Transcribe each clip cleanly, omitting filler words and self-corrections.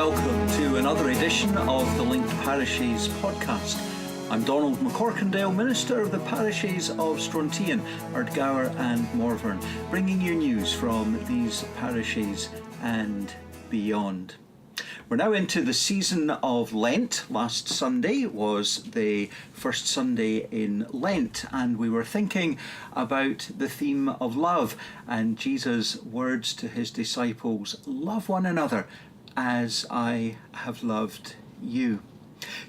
welcome to another edition of the Linked Parishes podcast. I'm Donald McCorkindale, Minister of the Parishes of Strontian, Ardgour and Morvern, bringing you news from these parishes and beyond. We're now into the season of Lent. Last Sunday was the first Sunday in Lent, and we were thinking about the theme of love and Jesus' words to his disciples, "Love one another as I have loved you."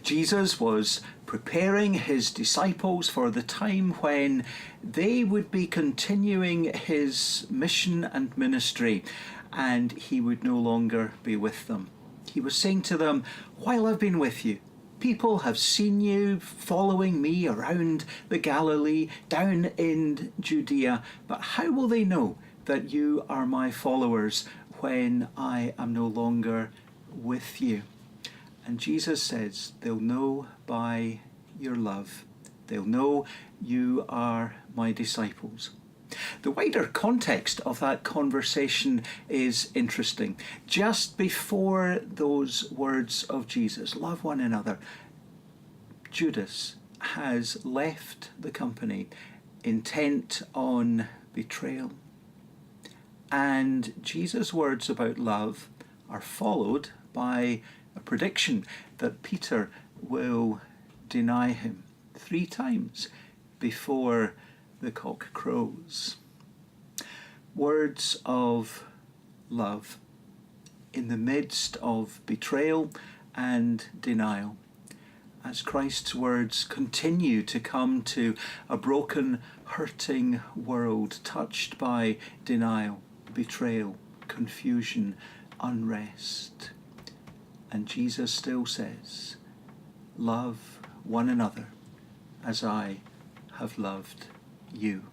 Jesus was preparing his disciples for the time when they would be continuing his mission and ministry, and he would no longer be with them. He was saying to them, "While I've been with you, people have seen you following me around the Galilee, down in Judea, but how will they know that you are my followers when I am no longer with you?" And Jesus says, they'll know by your love. They'll know you are my disciples. The wider context of that conversation is interesting. Just before those words of Jesus, "Love one another," Judas has left the company intent on betrayal. And Jesus' words about love are followed by a prediction that Peter will deny him 3 times before the cock crows. Words of love in the midst of betrayal and denial, as Christ's words continue to come to a broken, hurting world touched by denial, betrayal, confusion, unrest. And Jesus still says, "Love one another as I have loved you."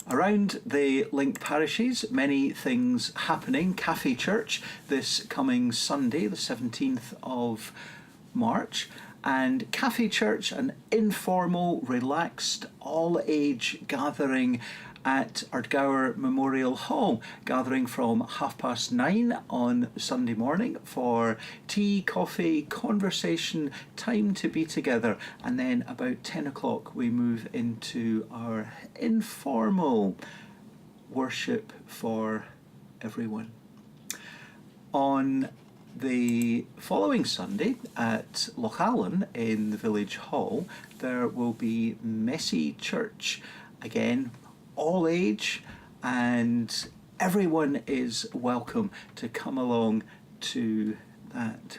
Around the linked parishes, many things happening. Cafe Church this coming Sunday, the 17th of March. And Cafe Church, an informal, relaxed, all-age gathering at Ardgour Memorial Hall, gathering from 9:30 on Sunday morning for tea, coffee, conversation, time to be together, and then about 10 o'clock we move into our informal worship for everyone. On the following Sunday at Lochalan in the village hall, there will be Messy Church, again all age, and everyone is welcome to come along to that.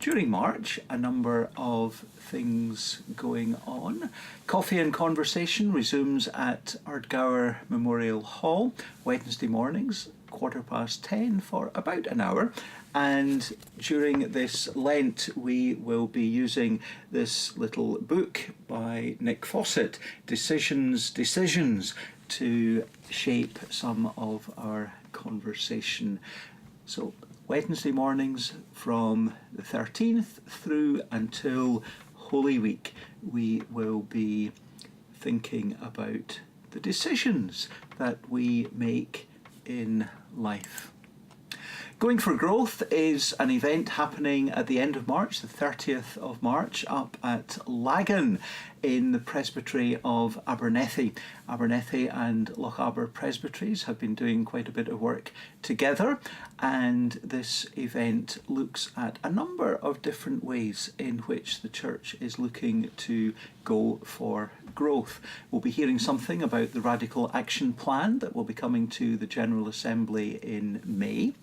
During March, a number of things going on. Coffee and Conversation resumes at Ardgour Memorial Hall, Wednesday mornings, 10:15 for about an hour. And during this Lent, we will be using this little book by Nick Fawcett, Decisions, to shape some of our conversation. So Wednesday mornings from the 13th through until Holy Week, we will be thinking about the decisions that we make in life. Going for Growth is an event happening at the end of March, the 30th of March, up at Lagan in the Presbytery of Abernethy. Abernethy and Lochaber Presbyteries have been doing quite a bit of work together, and this event looks at a number of different ways in which the church is looking to go for growth. We'll be hearing something about the Radical Action Plan that will be coming to the General Assembly in May.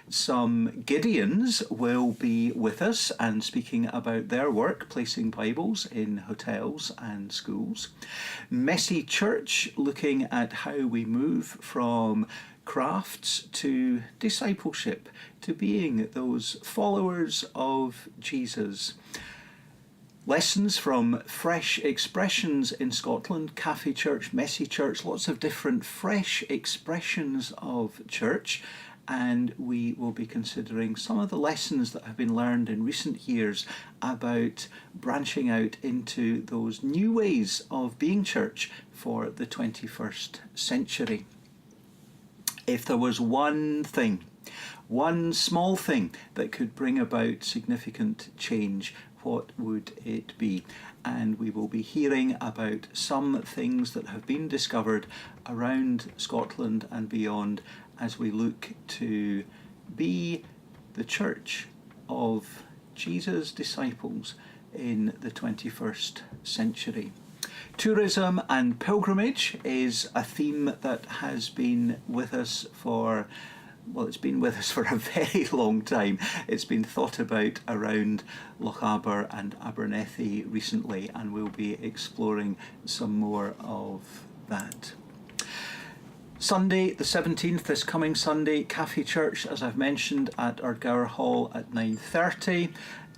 Some Gideons will be with us and speaking about their work placing Bibles in hotels and schools. Messy Church looking at how we move from crafts to discipleship, to being those followers of Jesus. Lessons from fresh expressions in Scotland, Cafe Church, Messy Church, lots of different fresh expressions of church. And we will be considering some of the lessons that have been learned in recent years about branching out into those new ways of being church for the 21st century. If there was one thing one small thing that could bring about significant change, what would it be? And we will be hearing about some things that have been discovered around Scotland and beyond as we look to be the church of Jesus' disciples in the 21st century. Tourism and pilgrimage is a theme that has been with us for it's been with us for a very long time. It's been thought about around Lochaber and Abernethy recently, and we'll be exploring some more of that. Sunday the 17th, this coming Sunday, Cafe Church, as I've mentioned, at Ardgour Hall at 9:30.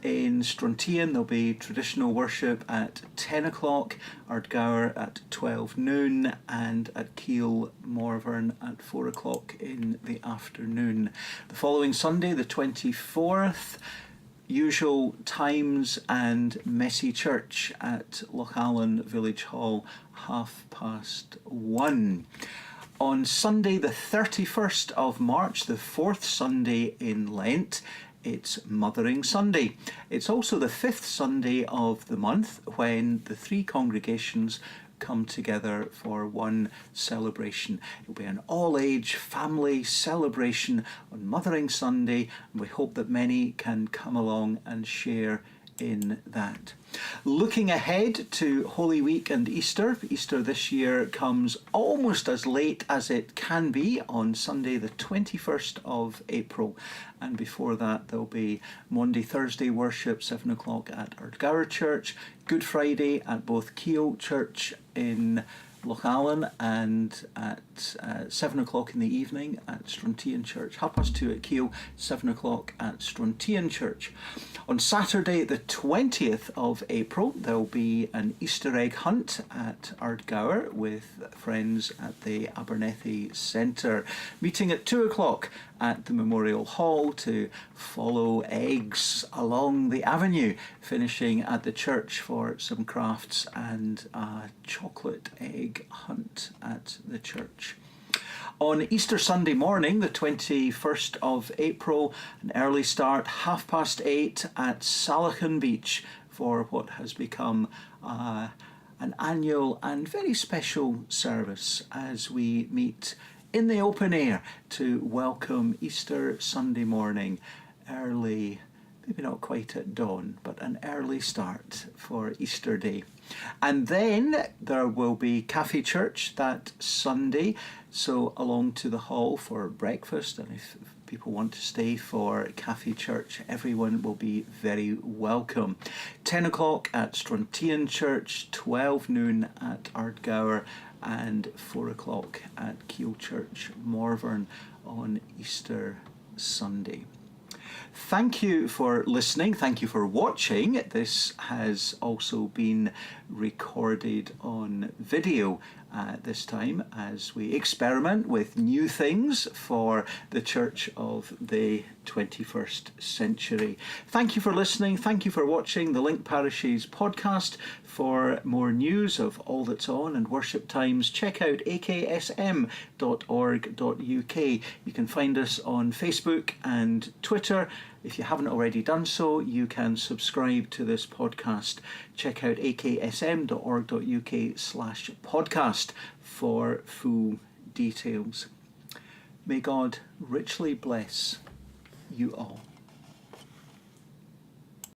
In Strontian there'll be traditional worship at 10 o'clock, Ardgour at 12 noon, and at Keele Morvern at 4 o'clock in the afternoon. The following Sunday, the 24th, usual times and messy church at Lochalan Village Hall, 1:30. On Sunday the 31st of March, the fourth Sunday in Lent, it's Mothering Sunday. It's also the fifth Sunday of the month when the three congregations come together for one celebration. It'll be an all-age family celebration on Mothering Sunday, and we hope that many can come along and share in that. Looking ahead to Holy Week and Easter. Easter this year comes almost as late as it can be on Sunday the 21st of April, and before that there'll be Monday, Thursday worship 7 o'clock at Ardgour Church, Good Friday at both Keele Church in Lochalan and at 7 o'clock in the evening at Strontian Church, 2:30 at Keele, 7 o'clock at Strontian Church. On Saturday the 20th of April there'll be an Easter egg hunt at Ardgour with friends at the Abernethy Centre, meeting at 2 o'clock at the Memorial Hall to follow eggs along the avenue, finishing at the church for some crafts and a chocolate egg hunt at the church. On Easter Sunday morning, the 21st of April, an early start, 8:30 at Salachan Beach for what has become an annual and very special service as we meet in the open air to welcome Easter Sunday morning, early, maybe not quite at dawn, but an early start for Easter Day. And then there will be Cafe Church that Sunday, so along to the hall for breakfast, and if people want to stay for Cafe Church, everyone will be very welcome. 10 o'clock at Strontian Church, 12 noon at Ardgour, and 4 o'clock at Keele Church, Morvern on Easter Sunday. Thank you for listening. Thank you for watching. This has also been recorded on video this time as we experiment with new things for the Church of the 21st century. Thank you for listening. Thank you for watching the Link Parishes podcast. For more news of all that's on and worship times, check out aksm.org.uk. You can find us on Facebook and Twitter. If you haven't already done so, you can subscribe to this podcast. Check out aksm.org.uk/podcast for full details. May God richly bless you all.